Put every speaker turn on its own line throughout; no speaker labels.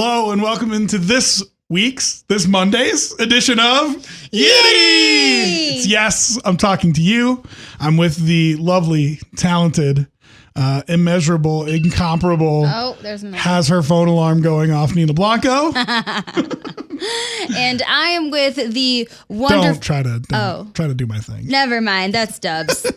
Hello and welcome into this Monday's edition of YITTY! It's yes, I'm talking to you. I'm with the lovely, talented, immeasurable, incomparable, has her phone alarm going off, Nina Blanco.
And I am with the wonderful...
Don't try to do my thing.
Never mind, that's Dubs.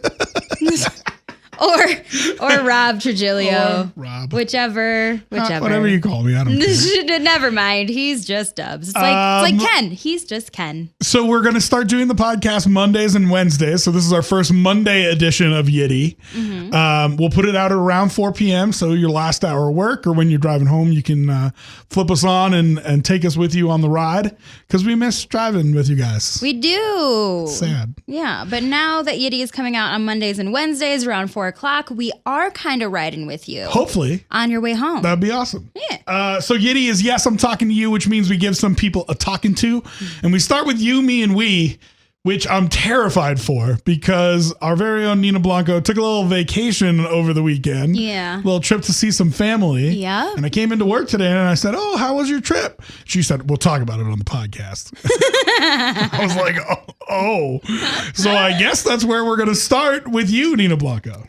Or Rob Trujillo.
Or Rob.
Whichever.
Whatever you call me, I don't care.
Never mind. He's just Dubs. It's like Ken. He's just Ken.
So we're going to start doing the podcast Mondays and Wednesdays. So this is our first Monday edition of YITTY. Mm-hmm. We'll put it out at around 4 p.m. So your last hour of work or when you're driving home, you can flip us on and take us with you on the ride because we miss driving with you guys.
We do.
It's sad.
Yeah. But now that YITTY is coming out on Mondays and Wednesdays around 4 o'clock, we are kind of riding with you.
Hopefully.
On your way home.
That'd be awesome.
Yeah.
So YITTY is yes, I'm talking to you, which means we give some people a talking to. And we start with you, me, and we, which I'm terrified for because our very own Nina Blanco took a little vacation over the weekend.
Yeah.
A little trip to see some family.
Yeah.
And I came into work today and I said, "Oh, how was your trip?" She said, "We'll talk about it on the podcast." I was like, oh. So I guess that's where we're going to start with you, Nina Blanco.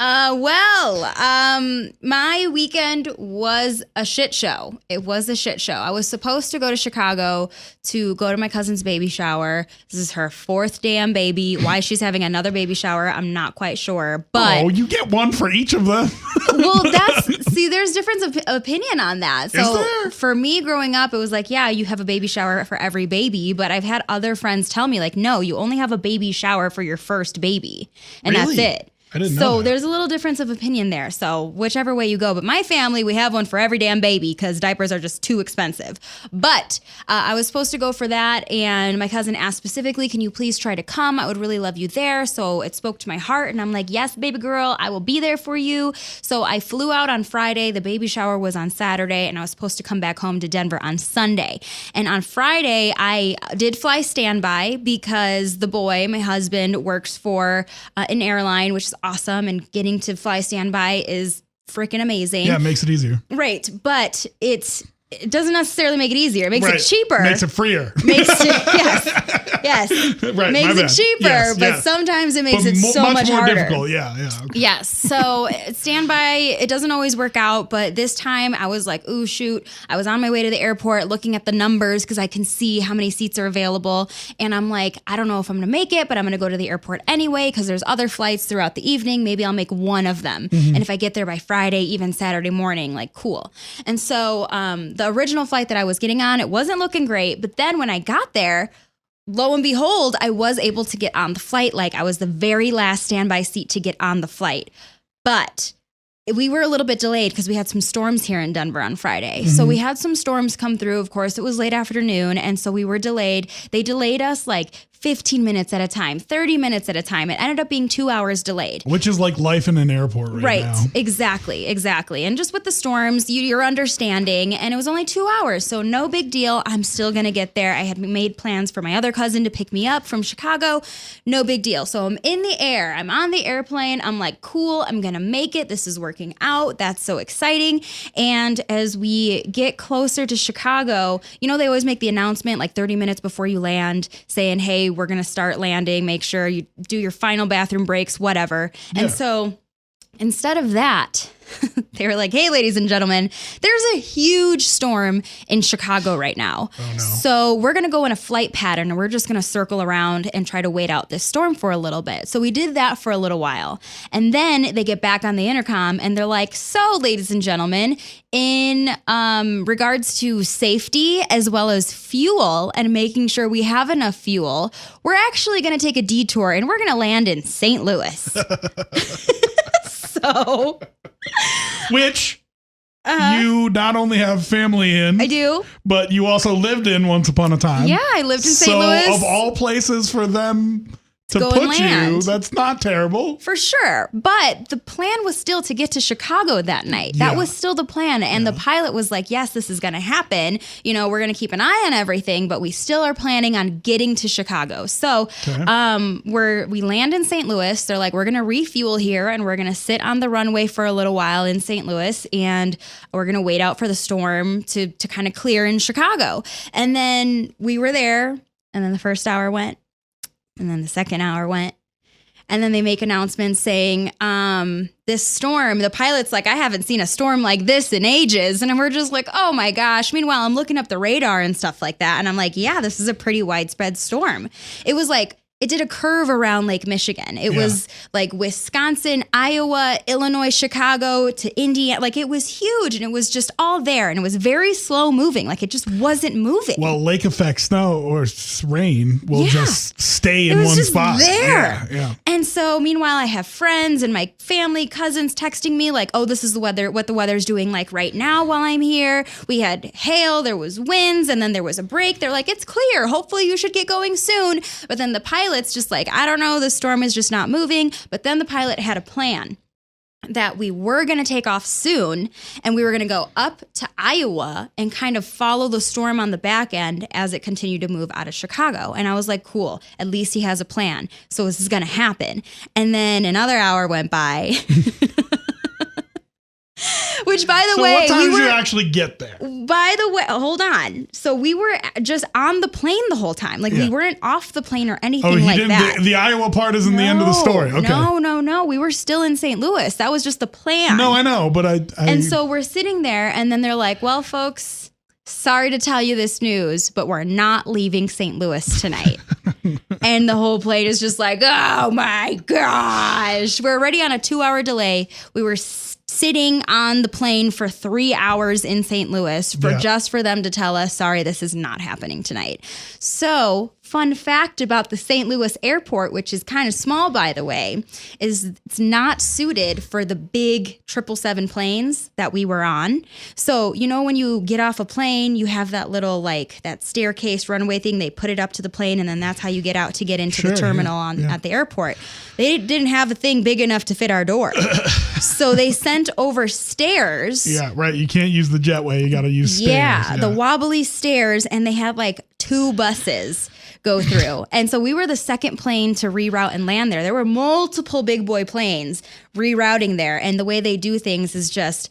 My weekend was a shit show. It was a shit show. I was supposed to go to Chicago to go to my cousin's baby shower. This is her 4th damn baby. Why she's having another baby shower, I'm not quite sure. But
you get one for each of them.
Well, there's difference of opinion on that. So for me growing up, it was like, yeah, you have a baby shower for every baby. But I've had other friends tell me like, no, you only have a baby shower for your first baby. And
Really?
that's it.
I didn't know
So
that.
there's a little difference of opinion there. So whichever way you go. But my family, we have one for every damn baby because diapers are just too expensive. But I was supposed to go for that. And my cousin asked specifically, can you please try to come? I would really love you there. So it spoke to my heart. And I'm like, yes, baby girl, I will be there for you. So I flew out on Friday. The baby shower was on Saturday. And I was supposed to come back home to Denver on Sunday. And on Friday, I did fly standby because the boy, my husband, works for an airline, which is awesome, and getting to fly standby is freaking amazing.
Yeah, it makes it easier.
Right, but it doesn't necessarily make it easier. It makes it cheaper.
Makes it freer.
Yes.
Right,
makes it cheaper, but sometimes it makes it so much
more
harder.
Difficult. Yeah. Okay.
Yes. So standby, it doesn't always work out, but this time I was like, ooh, shoot. I was on my way to the airport looking at the numbers because I can see how many seats are available. And I'm like, I don't know if I'm going to make it, but I'm going to go to the airport anyway because there's other flights throughout the evening. Maybe I'll make one of them. Mm-hmm. And if I get there by Friday, even Saturday morning, like cool. And so the original flight that I was getting on, it wasn't looking great. But then when I got there, lo and behold, I was able to get on the flight. Like I was the very last standby seat to get on the flight. But we were a little bit delayed because we had some storms here in Denver on Friday. Mm-hmm. So we had some storms come through. Of course, it was late afternoon. And so we were delayed. They delayed us like 15 minutes at a time, 30 minutes at a time. It ended up being 2 hours delayed.
Which is like life in an airport right now.
Exactly. And just with the storms, you're understanding. And it was only 2 hours. So no big deal. I'm still going to get there. I had made plans for my other cousin to pick me up from Chicago. No big deal. So I'm in the air. I'm on the airplane. I'm like, cool. I'm going to make it. This is working out. That's so exciting. And as we get closer to Chicago, you know, they always make the announcement like 30 minutes before you land saying, hey, we're going to start landing. Make sure you do your final bathroom breaks, whatever. Yeah. And so instead of that, they were like, hey, ladies and gentlemen, there's a huge storm in Chicago right now.
Oh, no.
So we're going to go in a flight pattern and we're just going to circle around and try to wait out this storm for a little bit. So we did that for a little while. And then they get back on the intercom and they're like, so ladies and gentlemen, in regards to safety as well as fuel and making sure we have enough fuel, we're actually going to take a detour and we're going to land in St. Louis. So...
Which you not only have family in.
I do.
But you also lived in once upon a time.
Yeah, I lived in St. Louis.
So of all places for them to
go
put
and land.
you. That's not terrible.
For sure. But the plan was still to get to Chicago that night. That was still the plan. And the pilot was like, yes, this is going to happen. You know, we're going to keep an eye on everything, but we still are planning on getting to Chicago. So we land in St. Louis. They're like, we're going to refuel here and we're going to sit on the runway for a little while in St. Louis. And we're going to wait out for the storm to kind of clear in Chicago. And then we were there. And then the first hour went. And then the second hour went. And then they make announcements saying, this storm, the pilot's like, I haven't seen a storm like this in ages. And we're just like, oh my gosh. Meanwhile, I'm looking up the radar and stuff like that. And I'm like, yeah, this is a pretty widespread storm. It was like, it did a curve around Lake Michigan. It was like Wisconsin, Iowa, Illinois, Chicago to Indiana. Like it was huge and it was just all there. And it was very slow moving. Like it just wasn't moving.
Well, lake effect snow or rain will just stay in one spot.
There.
Yeah.
And so meanwhile, I have friends and my family, cousins texting me like, oh, this is the weather, what the weather's doing like right now while I'm here. We had hail, there was winds, and then there was a break. They're like, it's clear. Hopefully you should get going soon. But then the pilot's just like, I don't know, the storm is just not moving. But then the pilot had a plan that we were going to take off soon and we were going to go up to Iowa and kind of follow the storm on the back end as it continued to move out of Chicago. And I was like, cool, at least he has a plan. So this is going to happen. And then another hour went by. Which, by the way,
what time did you actually get there?
By the way, hold on. So we were just on the plane the whole time. Like we weren't off the plane or anything like that.
The Iowa part isn't the end of the story. Okay.
No. We were still in St. Louis. That was just the plan.
No, I know, but I.
And so we're sitting there, and then they're like, "Well, folks, sorry to tell you this news, but we're not leaving St. Louis tonight." And the whole plane is just like, "Oh my gosh, we're already on a 2-hour delay." We were sitting on the plane for 3 hours in St. Louis just for them to tell us, sorry, this is not happening tonight. So, fun fact about the St. Louis airport, which is kind of small, by the way, is it's not suited for the big 777 planes that we were on. So, you know, when you get off a plane, you have that little, like, that staircase runway thing. They put it up to the plane, and then that's how you get out to get into the terminal at the airport. They didn't have a thing big enough to fit our door. So they sent over stairs.
Yeah, right. You can't use the jetway. You got to use stairs.
Yeah, the wobbly stairs, and they had like 2 buses go through. And so we were the second plane to reroute and land there. There were multiple big boy planes rerouting there. And the way they do things is just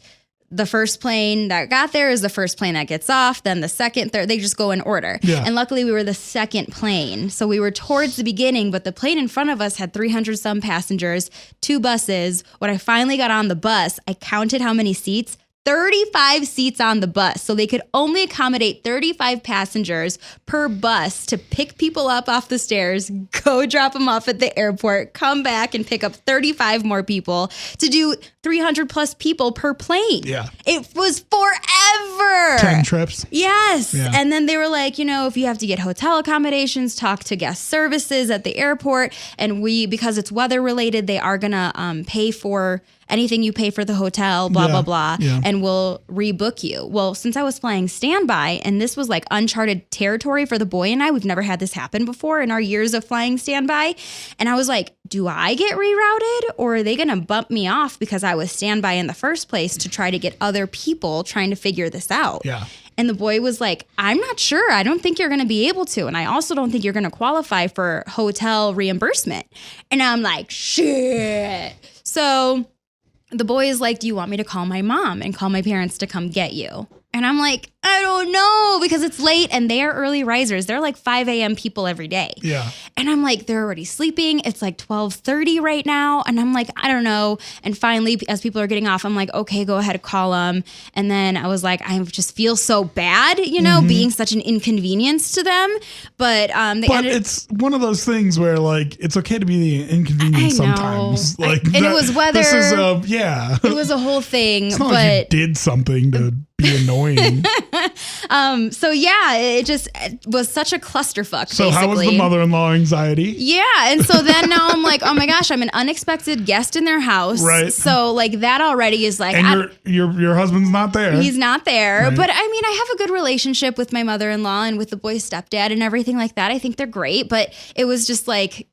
the first plane that got there is the first plane that gets off, then the second, third, they just go in order. Yeah. And luckily we were the second plane. So we were towards the beginning, but the plane in front of us had 300 some passengers, 2 buses. When I finally got on the bus, I counted how many seats. 35 seats on the bus. So they could only accommodate 35 passengers per bus to pick people up off the stairs, go drop them off at the airport, come back and pick up 35 more people to do 300 plus people per plane.
Yeah.
It was forever.
10 trips.
Yes.
Yeah.
And then they were like, you know, if you have to get hotel accommodations, talk to guest services at the airport. And because it's weather related, they are going to pay for anything you pay for the hotel, blah, blah, and we'll rebook you. Well, since I was flying standby, and this was like uncharted territory for the boy and I, we've never had this happen before in our years of flying standby. And I was like, do I get rerouted or are they going to bump me off because I was standby in the first place to try to get other people trying to figure this out?
Yeah.
And the boy was like, I'm not sure. I don't think you're going to be able to. And I also don't think you're going to qualify for hotel reimbursement. And I'm like, shit. So the boy is like, do you want me to call my mom and call my parents to come get you? And I'm like, I don't know, because it's late and they are early risers. They're like 5 a.m. people every day.
Yeah.
And I'm like, they're already sleeping. It's like 12:30 right now. And I'm like, I don't know. And finally, as people are getting off, I'm like, okay, go ahead and call them. And then I was like, I just feel so bad, you know, being such an inconvenience to them. But
it's one of those things where like, it's okay to be the inconvenience sometimes.
It was weather.
This is
It was a whole thing.
It's not like you did something to be annoying.
So yeah, it was such a clusterfuck.
So
basically.
how was the mother-in-law anxiety?
Yeah, and so then now I'm like, oh my gosh, I'm an unexpected guest in their house.
Right.
So like that already is like,
and your husband's not there.
He's not there.
Right.
But I mean, I have a good relationship with my mother-in-law and with the boy's stepdad and everything like that. I think they're great, but it was just like,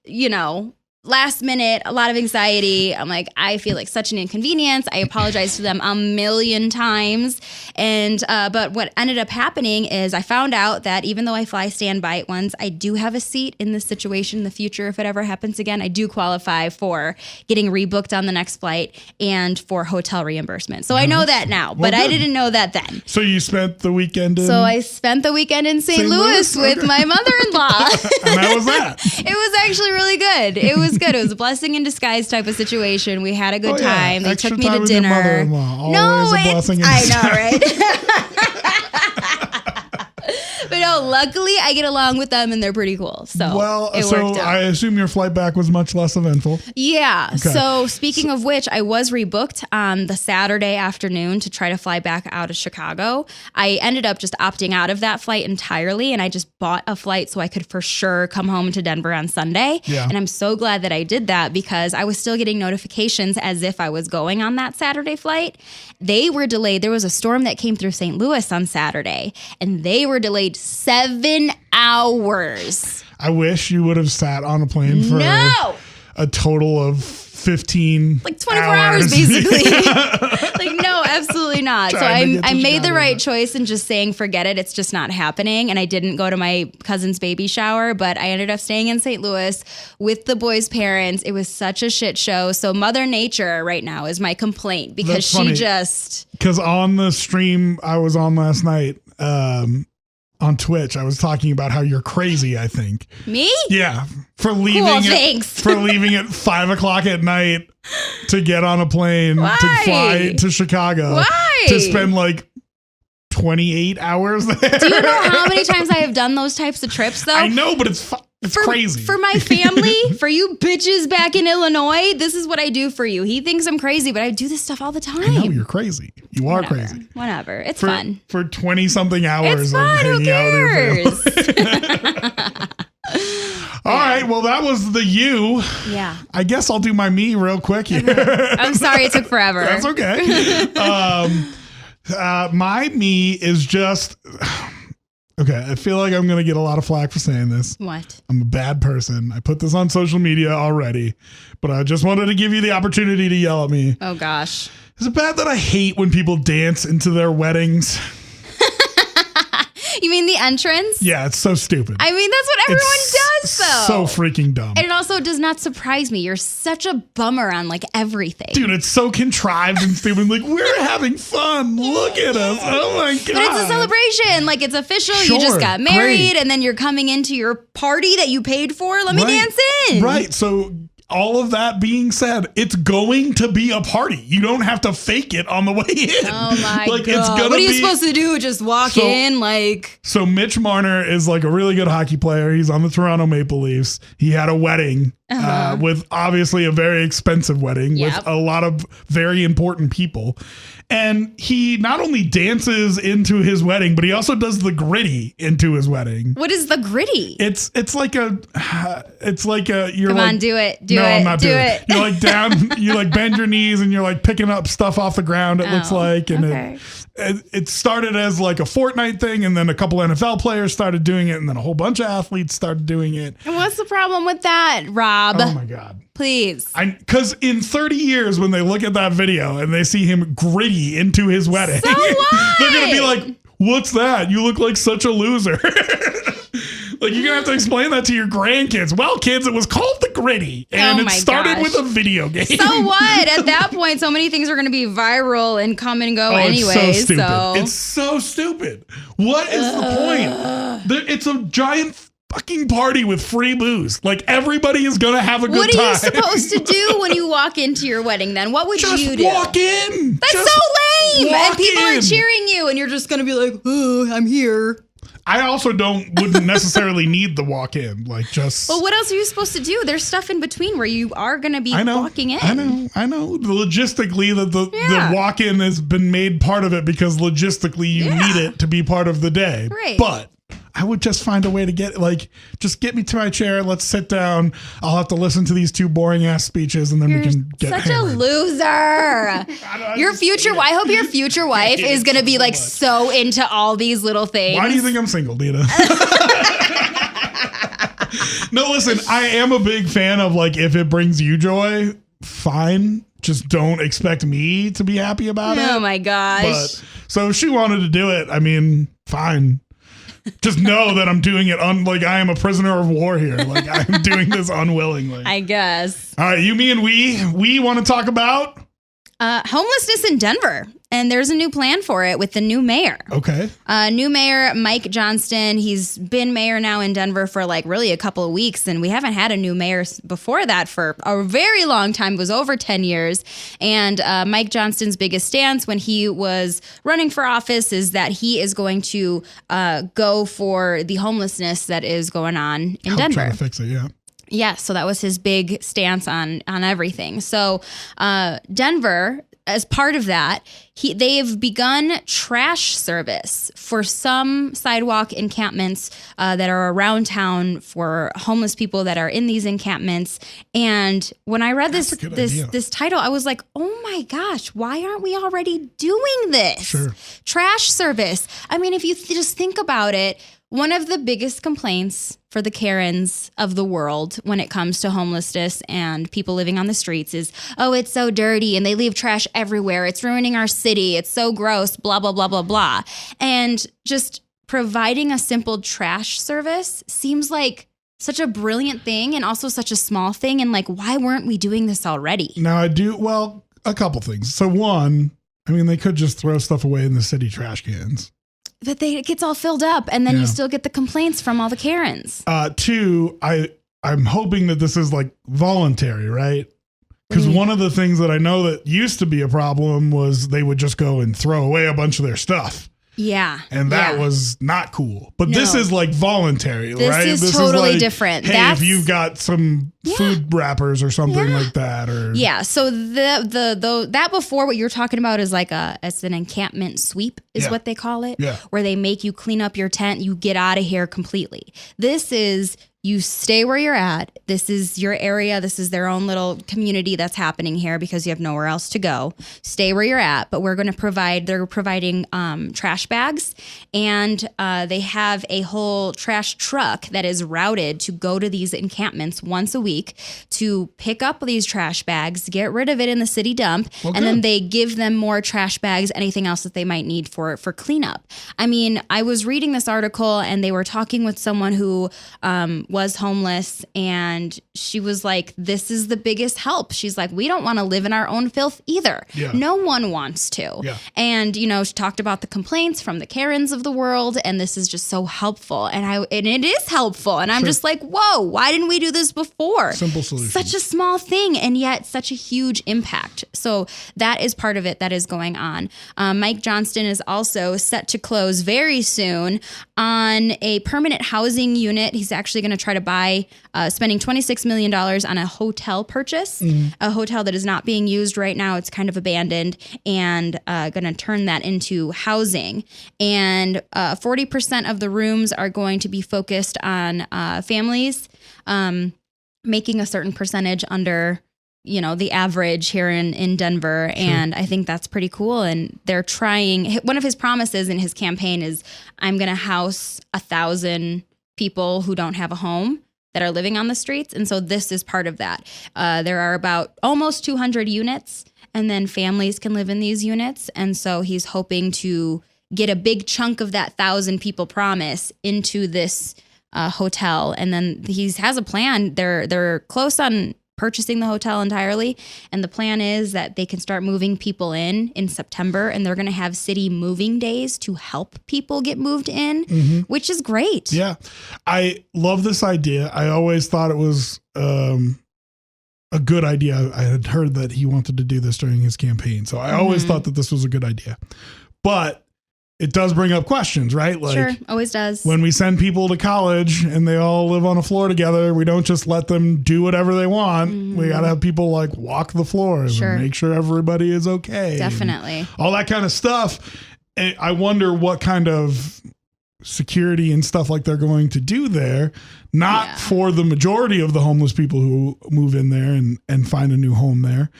last minute, a lot of anxiety. I'm like, I feel like such an inconvenience. I apologized to them a million times. And, but what ended up happening is I found out that even though I fly standby ones, I do have a seat in this situation in the future. If it ever happens again, I do qualify for getting rebooked on the next flight and for hotel reimbursement. So I know that now, but I didn't know that then.
So you spent the weekend in?
So I spent the weekend in St. Louis with my mother-in-law.
And how was that?
It was actually really good. It was good. It was a blessing in disguise type of situation. We had a good time. They
Extra
took me
time
to
with your
dinner.
mother-in-law. Always a blessing in disguise.
I know, right? But no, luckily I get along with them and they're pretty cool. So it worked out.
I assume your flight back was much less eventful.
Yeah.
Okay.
So speaking of which, I was rebooked on the Saturday afternoon to try to fly back out of Chicago. I ended up just opting out of that flight entirely, and I just bought a flight so I could for sure come home to Denver on Sunday.
Yeah.
And I'm so glad that I did that because I was still getting notifications as if I was going on that Saturday flight. They were delayed. There was a storm that came through St. Louis on Saturday, and they were delayed 7 hours.
I wish you would have sat on a plane for a total of 15
like 24 hours basically.
Yeah.
Like, no, absolutely not. So I made the right choice in just saying, forget it. It's just not happening. And I didn't go to my cousin's baby shower, but I ended up staying in St. Louis with the boys' parents. It was such a shit show. So Mother Nature right now is my complaint because she just...
Because on the stream I was on last night, on Twitch, I was talking about how you're crazy, I think.
Me?
Yeah. For leaving
thanks.
leaving at 5:00 at night to get on a plane to fly to Chicago.
Why?
To spend like 28 hours there.
Do you know how many times I have done those types of trips though?
I know, but it's crazy.
For my family, for you bitches back in Illinois, this is what I do for you. He thinks I'm crazy, but I do this stuff all the time.
I know you're crazy. You are crazy.
Whatever. It's fun.
For 20-something hours
it's fun.
of hanging out with your
family.
All right. Well, that was the you.
Yeah.
I guess I'll do my me real quick here.
I'm sorry it took forever.
That's okay. My me is just... Okay, I feel like I'm going to get a lot of flack for saying this.
What?
I'm a bad person. I put this on social media already, but I just wanted to give you the opportunity to yell at me.
Oh, gosh.
Is it bad that I hate when people dance into their weddings?
You mean the entrance?
Yeah, it's so stupid.
I mean, that's what everyone does, though.
So freaking dumb.
And it also does not surprise me. You're such a bummer on like everything.
Dude, it's so contrived and stupid. Like, we're having fun. Look at us. Oh my God.
But it's a celebration. Like, it's official.
Sure,
you just got married,
great.
And then you're coming into your party that you paid for. Let me dance in.
Right. So all of that being said, it's going to be a party. You don't have to fake it on the way in.
Oh my
God.
it's gonna what are you supposed to do? Just walk in like...
So Mitch Marner is like a really good hockey player. He's on the Toronto Maple Leafs. He had a wedding with obviously a very expensive wedding with a lot of very important people. And he not only dances into his wedding, but he also does the gritty into his wedding.
What is the gritty?
It's like a you're
Come
like,
on, do it. Do
no,
it.
I'm not
do
doing
it.
You're like down, you like bend your knees and you're like picking up stuff off the ground, it looks like. And it started as like a Fortnite thing, and then a couple NFL players started doing it, and then a whole bunch of athletes started doing it.
And what's the problem with that, Rob?
Oh my God.
Please.
Because in 30 years, when they look at that video and they see him gritty into his wedding,
so what?
They're going to be like, what's that? You look like such a loser. Like, you're going to have to explain that to your grandkids. Well, kids, it was called the gritty, and it started with a video game.
So what? At that point, so many things are going to be viral and come and go anyway.
It's so stupid. It's so stupid. What is the point? It's a giant fucking party with free booze. Like, everybody is going to have a good time.
What are you supposed to do when you walk into your wedding then? What would you do?
Just walk in.
That's so lame. And people are cheering you, and you're just going to be like, oh, I'm here.
I also wouldn't necessarily need the walk-in. Like just.
Well, what else are you supposed to do? There's stuff in between where you are going to be walking in.
I know. Logistically, the walk-in has been made part of it because logistically you need it to be part of the day.
Right.
But I would just find a way to just get me to my chair. Let's sit down. I'll have to listen to these 2 boring ass speeches and then we can get
such
hammered.
a loser. Your future, I hope your future wife is going to be like so into all these little things.
Why do you think I'm single, Dina? No, listen, I am a big fan of like, if it brings you joy, fine. Just don't expect me to be happy about it.
Oh my gosh.
But so if she wanted to do it, I mean, fine. Just know that I'm doing it like I am a prisoner of war here. Like I'm doing this unwillingly.
I guess.
All right, you, me, and we want to talk about
homelessness in Denver. And there's a new plan for it with the new mayor.
Okay.
New mayor, Mike Johnston. He's been mayor now in Denver for like really a couple of weeks. And we haven't had a new mayor before that for a very long time. It was over 10 years. And Mike Johnston's biggest stance when he was running for office is that he is going to go for the homelessness that is going on in Denver.
Trying to fix it, yeah.
Yeah, so that was his big stance on everything. So Denver, as part of that, they've begun trash service for some sidewalk encampments that are around town for homeless people that are in these encampments. And when I read this title, I was like, oh my gosh, why aren't we already doing this?
Sure.
Trash service. I mean, if you just think about it, one of the biggest complaints for the Karens of the world when it comes to homelessness and people living on the streets is, oh, it's so dirty and they leave trash everywhere. It's ruining our city. It's so gross, blah, blah, blah, blah, blah. And just providing a simple trash service seems like such a brilliant thing and also such a small thing. And like, why weren't we doing this already?
Now a couple things. So one, I mean, they could just throw stuff away in the city trash cans.
But it gets all filled up and then you still get the complaints from all the Karens.
Two, I'm hoping that this is like voluntary, right? Because one of the things that I know that used to be a problem was they would just go and throw away a bunch of their stuff.
Yeah.
And that was not cool. But this is like voluntary, right?
This is totally different.
Hey, if you've got some food wrappers or something like that, or
so that before what you're talking about is like it's an encampment sweep is what they call it, where they make you clean up your tent, you get out of here completely. This is you stay where you're at. This is your area. This is their own little community that's happening here because you have nowhere else to go. Stay where you're at, but they're providing trash bags, and they have a whole trash truck that is routed to go to these encampments once a week to pick up these trash bags, get rid of it in the city dump, and then they give them more trash bags, anything else that they might need for cleanup. I mean, I was reading this article and they were talking with someone who was homeless, and she was like, this is the biggest help. She's like, we don't want to live in our own filth either. Yeah. No one wants to. Yeah. And, she talked about the complaints from the Karens of the world, and this is just so helpful. And it is helpful. And I'm just like, whoa, why didn't we do this before?
Simple solution.
Such a small thing, and yet such a huge impact. So that is part of it that is going on. Mike Johnston is also set to close very soon on a permanent housing unit. He's actually going to try to buy, spending $26 million on a hotel purchase, a hotel that is not being used right now. It's kind of abandoned, and going to turn that into housing. And 40% of the rooms are going to be focused on families, making a certain percentage under the average here in Denver. Sure. And I think that's pretty cool. And they're trying, one of his promises in his campaign is, I'm going to house 1,000 people who don't have a home that are living on the streets. And so this is part of that. There are about almost 200 units, and then families can live in these units. And so he's hoping to get a big chunk of that 1,000 people promise into this hotel. And then he has a plan. They're close on purchasing the hotel entirely. And the plan is that they can start moving people in September, and they're going to have city moving days to help people get moved in, which is great.
Yeah. I love this idea. I always thought it was a good idea. I had heard that he wanted to do this during his campaign. So I always thought that this was a good idea. But it does bring up questions, right? Like,
Sure, always does.
when we send people to college and they all live on a floor together, we don't just let them do whatever they want. We got to have people like walk the floors
Sure.
and make sure everybody is okay.
Definitely.
All that kind of stuff. And I wonder what kind of security and stuff like they're going to do there, not for the majority of the homeless people who move in there and find a new home there,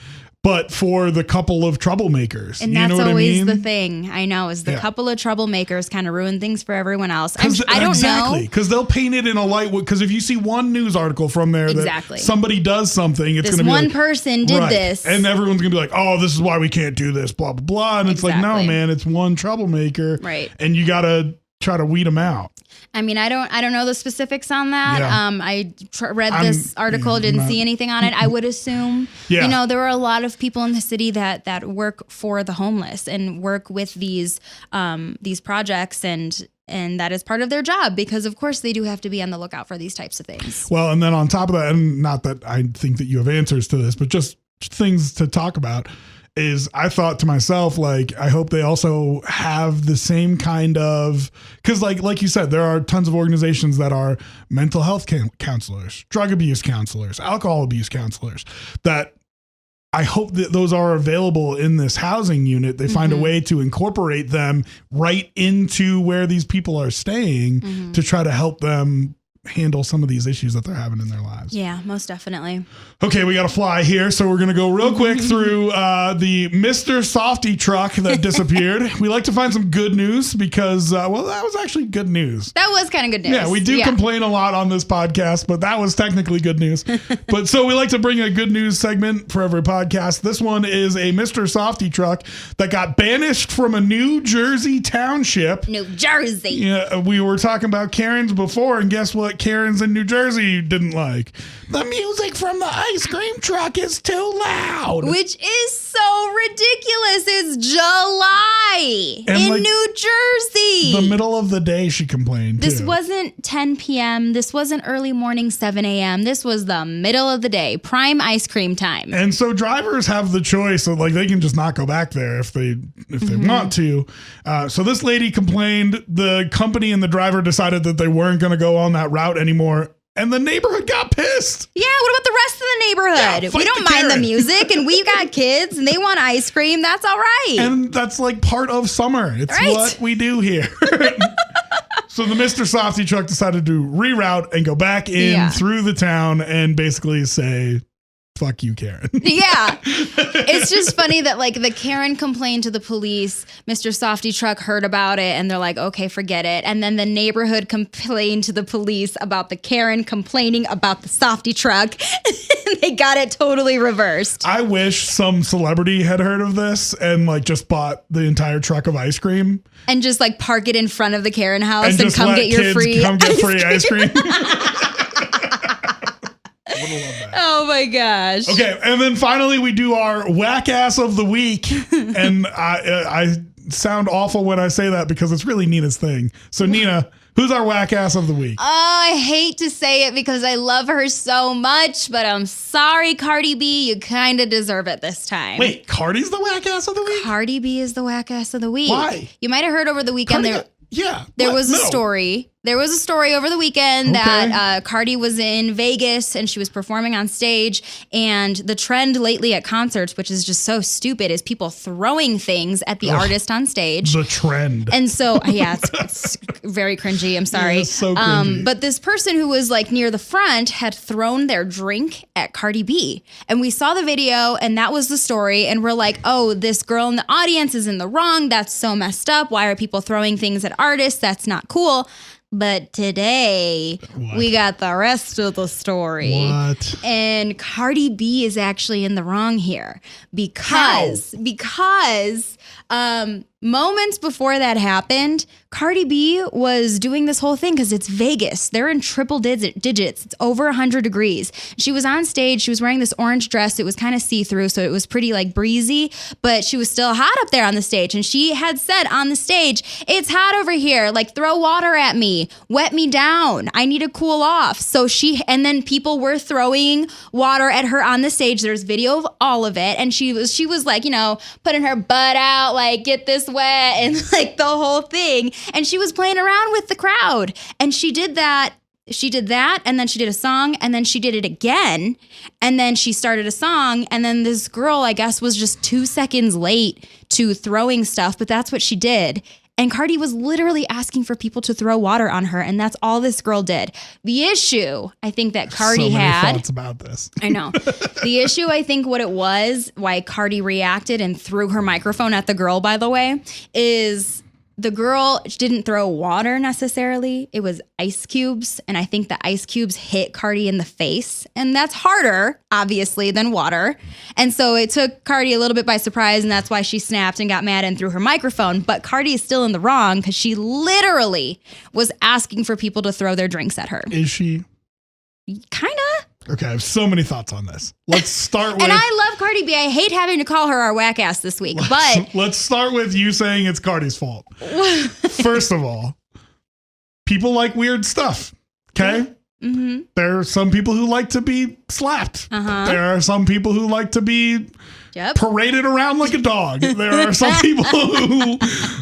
but for the couple of troublemakers.
And
you
that's
know what
always
I mean?
the thing. I know is the couple of troublemakers kind of ruin things for everyone else. I don't
exactly,
know.
because they'll paint it in a light. Because if you see one news article from there that somebody does something, it's
this
going to be
one
like,
person did this,
and everyone's going to be like, "Oh, this is why we can't do this." Blah blah blah. And it's like, no, man, it's one troublemaker,
right?
And you got to try to weed them out.
I mean, I don't know the specifics on that.
Yeah.
I read this article, didn't see anything on it. I would assume, you know, there are a lot of people in the city that work for the homeless and work with these projects, and that is part of their job, because of course they do have to be on the lookout for these types of things.
Well, and then on top of that, and not that I think that you have answers to this, but just things to talk about, is I thought to myself, like, I hope they also have the same kind of, because like you said, there are tons of organizations that are mental health counselors, drug abuse counselors, alcohol abuse counselors, that I hope that those are available in this housing unit. They find a way to incorporate them right into where these people are staying to try to help them handle some of these issues that they're having in their lives.
Yeah, most definitely.
Okay, we got to fly here, so we're going to go real quick through the Mr. Softy truck that disappeared. We like to find some good news because, well, that was actually good news.
That was kind of good news.
Yeah, we do complain a lot on this podcast, but that was technically good news. But so we like to bring a good news segment for every podcast. This one is a Mr. Softy truck that got banished from a New Jersey township.
New Jersey.
Yeah, we were talking about Karens before, and guess what Karens in New Jersey didn't like? The music from the ice cream truck is too loud.
Which is so ridiculous. It's July
and
in
like,
New Jersey.
The middle of the day, she complained.
This wasn't 10 p.m. This wasn't early morning 7 a.m. This was the middle of the day, prime ice cream time.
And so drivers have the choice of, like, they can just not go back there if they want to. So this lady complained. The company and the driver decided that they weren't going to go on that route anymore. And the neighborhood got pissed.
Yeah, what about the rest of the neighborhood?
Yeah,
we don't mind the music, and we've got kids, and they want ice cream. That's all right.
And that's like part of summer. It's what we do here. So the Mr. Softy truck decided to reroute and go back in through the town and basically say, fuck you, Karen.
Yeah. It's just funny that, like, the Karen complained to the police. Mr. Softy truck heard about it, and they're like, okay, forget it. And then the neighborhood complained to the police about the Karen complaining about the Softy truck. And they got it totally reversed.
I wish some celebrity had heard of this and, like, just bought the entire truck of ice cream.
And just, like, park it in front of the Karen house and
come get your free ice cream.
Oh my gosh.
Okay, and then finally we do our whack ass of the week. And I sound awful when I say that because it's really Nina's thing. So Nina, who's our whack ass of the week?
I hate to say it because I love her so much, but I'm sorry, Cardi B, you kind of deserve it this time.
Wait, Cardi's the whack ass of the week?
Cardi B is the whack ass of the week.
Why?
You might have heard over the weekend there was a story. There was a story over the weekend that Cardi was in Vegas and she was performing on stage. And the trend lately at concerts, which is just so stupid, is people throwing things at the artist on stage.
The trend.
And so, it's very cringy. I'm sorry.
Yeah, it's so cringy.
But this person who was like near the front had thrown their drink at Cardi B. And we saw the video and that was the story. And we're like, oh, this girl in the audience is in the wrong. That's so messed up. Why are people throwing things at artists? That's not cool. But today, we got the rest of the story.
What?
And Cardi B is actually in the wrong here because moments before that happened, Cardi B was doing this whole thing because it's Vegas. They're in triple digits. It's over 100 degrees. She was on stage. She was wearing this orange dress. It was kind of see-through, so it was pretty like breezy, but she was still hot up there on the stage. And she had said on the stage, it's hot over here. Like, throw water at me. Wet me down. I need to cool off. And then people were throwing water at her on the stage. There's video of all of it. And she was like, you know, putting her butt out, like, get this sweat and like the whole thing. And she was playing around with the crowd. And she did that. And then she did a song, and then she did it again. And then she started a song. And then this girl, I guess, was just 2 seconds late to throwing stuff. But that's what she did. And Cardi was literally asking for people to throw water on her, and that's all this girl did. The issue, I think, that Cardi
so many
had...
thoughts about this.
I know. The issue, I think, what it was, why Cardi reacted and threw her microphone at the girl, by the way, is... The girl didn't throw water necessarily. It was ice cubes. And I think the ice cubes hit Cardi in the face. And that's harder, obviously, than water. And so it took Cardi a little bit by surprise. And that's why she snapped and got mad and threw her microphone. But Cardi is still in the wrong because she literally was asking for people to throw their drinks at her.
Is she?
Kind of.
Okay, I have so many thoughts on this. Let's start with...
And I love Cardi B. I hate having to call her our whack ass this week, but...
Let's start with you saying it's Cardi's fault. First of all, people like weird stuff, okay? Mm-hmm. There are some people who like to be slapped. Uh-huh. There are some people who like to be... paraded around like a dog. There are some people who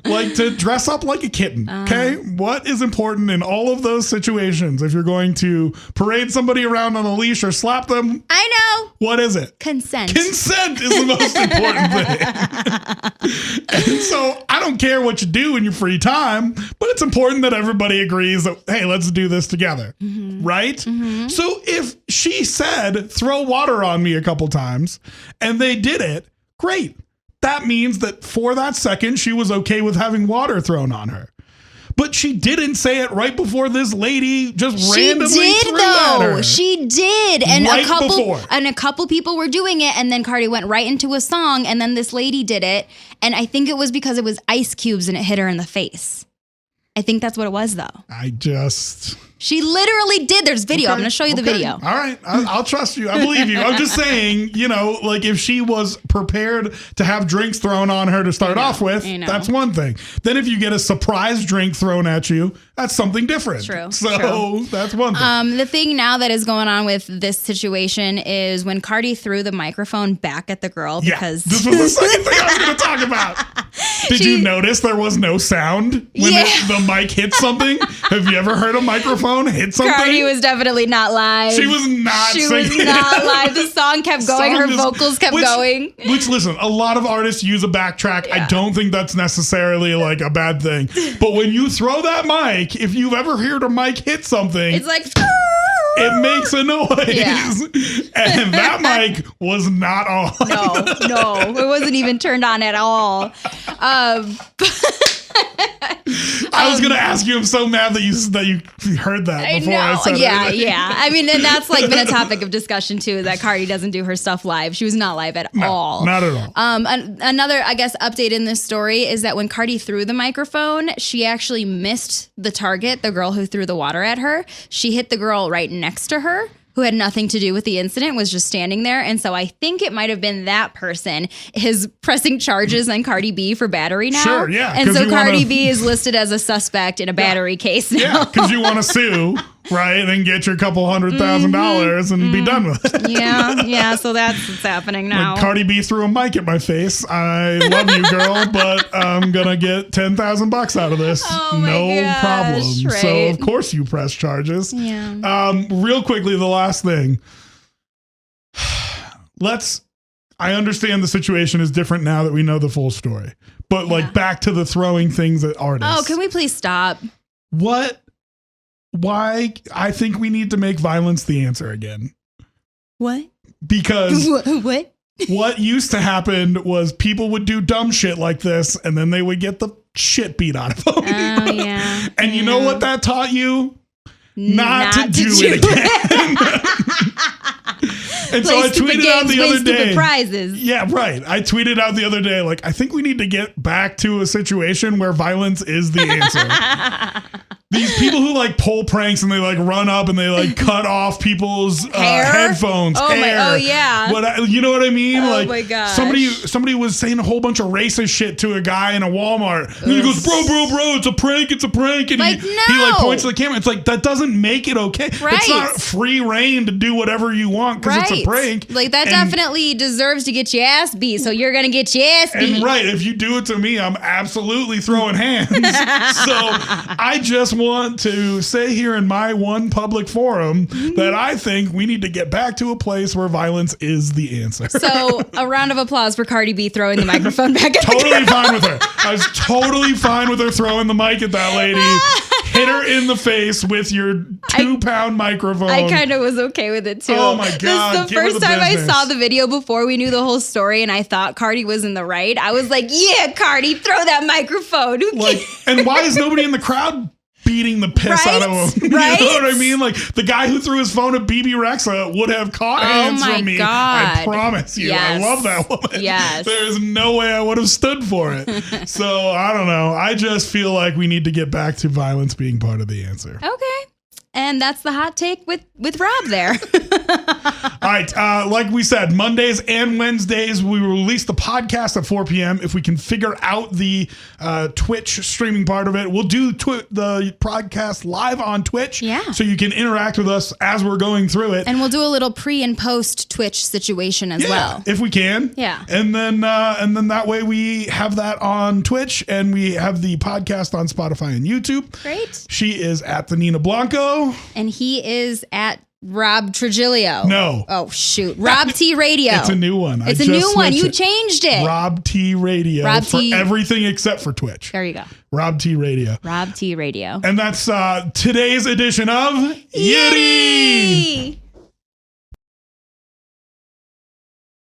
like to dress up like a kitten. Okay. What is important in all of those situations? If you're going to parade somebody around on a leash or slap them,
I know.
What is it?
Consent.
Consent is the most important thing. And so I don't care what you do in your free time, but it's important that everybody agrees that, hey, let's do this together. Mm-hmm. Right? Mm-hmm. So if she said, throw water on me a couple times, and they did it, great. That means that for that second, she was okay with having water thrown on her. But she didn't say it right before this lady just randomly threw at her.
She did. And
right
a couple people were doing it, and then Cardi went right into a song, and then this lady did it. And I think it was because it was ice cubes and it hit her in the face. I think that's what it was, though. She literally did. There's video. Okay, I'm going to show you the video.
All right. I'll trust you. I believe you. I'm just saying, like if she was prepared to have drinks thrown on her to start off with, that's one thing. Then if you get a surprise drink thrown at you, that's something different.
True.
So that's one thing.
The thing now that is going on with this situation is when Cardi threw the microphone back at the girl because...
this was the second thing I was going to talk about. Did you notice there was no sound when the mic hit something? Have you ever heard a microphone hit something?
Cardi was definitely not live.
She was not
live. The song kept going. Her vocals kept going.
Which, listen, a lot of artists use a backtrack. Yeah. I don't think that's necessarily like a bad thing. But when you throw that mic, if you've ever heard a mic hit something,
it's like...
It makes a noise. Yeah. And that mic was not on.
No. It wasn't even turned on at all.
I was going to ask you, I'm so mad that you heard that before I said it.
Yeah. I mean, and that's like been a topic of discussion too, that Cardi doesn't do her stuff live. She was not live at all.
Not at all.
Another, I guess, update in this story is that when Cardi threw the microphone, she actually missed the target, the girl who threw the water at her. She hit the girl right next to her, who had nothing to do with the incident, was just standing there. And so I think it might have been that person is pressing charges on Cardi B for battery now.
Sure, yeah.
And so Cardi B is listed as a suspect in a battery case now.
Yeah, because you want to sue, right? And then get your couple $100,000 and be done with it.
Yeah. So that's what's happening now.
Like Cardi B threw a mic at my face. I love you, girl, but I'm going to get $10,000 out of this. No problem.
Right.
So, of course, you press charges.
Yeah.
Real quickly, the last thing. I understand the situation is different now that we know the full story. But like back to the throwing things at artists.
Oh, can we please stop?
Why? I think we need to make violence the answer again.
What?
Because
what?
What used to happen was people would do dumb shit like this and then they would get the shit beat out of them.
Oh, yeah.
And you know what that taught you? Not to do it again. And so I tweeted out the other day.
Prizes.
Yeah, right. I tweeted out the other day, like, I think we need to get back to a situation where violence is the answer. These people who like pull pranks and they like run up and they like cut off people's headphones.
Oh yeah.
What you know what I mean?
Oh
like
my gosh.
somebody was saying a whole bunch of racist shit to a guy in a Walmart. And he goes, bro, it's a prank. And
like,
he like points to the camera. It's like, that doesn't make it okay.
Right.
It's not free reign to do whatever you want because it's a prank.
Like that definitely deserves to get your ass beat. So you're gonna get your ass beat.
And right, if you do it to me, I'm absolutely throwing hands. So I just want to say here in my one public forum that I think we need to get back to a place where violence is the answer.
So a round of applause for Cardi B throwing the microphone back at
Totally fine with her. I was totally fine with her throwing the mic at that lady. Hit her in the face with your 2-pound microphone.
I kind of was okay with it too.
Oh my God.
This is the first time I saw the video before we knew the whole story and I thought Cardi was in the right. I was like, yeah, Cardi, throw that microphone.
Like, and why is nobody in the crowd beating the piss out of him?
Right?
You know what I mean? Like the guy who threw his phone at BB Rexa would have caught hands from me.
God.
I promise you. Yes. I love that woman.
Yes.
There's no way I would have stood for it. So I don't know. I just feel like we need to get back to violence being part of the answer.
Okay. And that's the hot take with Rob there.
All right. Like we said, Mondays and Wednesdays, we will release the podcast at 4 p.m. If we can figure out the Twitch streaming part of it, we'll do the podcast live on Twitch.
Yeah.
So you can interact with us as we're going through it.
And we'll do a little pre and post Twitch situation as well.
If we can.
Yeah.
And then that way we have that on Twitch and we have the podcast on Spotify and YouTube.
Great.
She is at the Nina Blanco.
And he is at Rob Trigilio.
No.
Oh, shoot. Rob T Radio.
It's a new one.
It's a new one. You changed it.
Rob T Radio.
Rob
for
T.
everything except for Twitch.
There you go.
Rob T Radio.
Rob T Radio.
And that's today's edition of YITTY!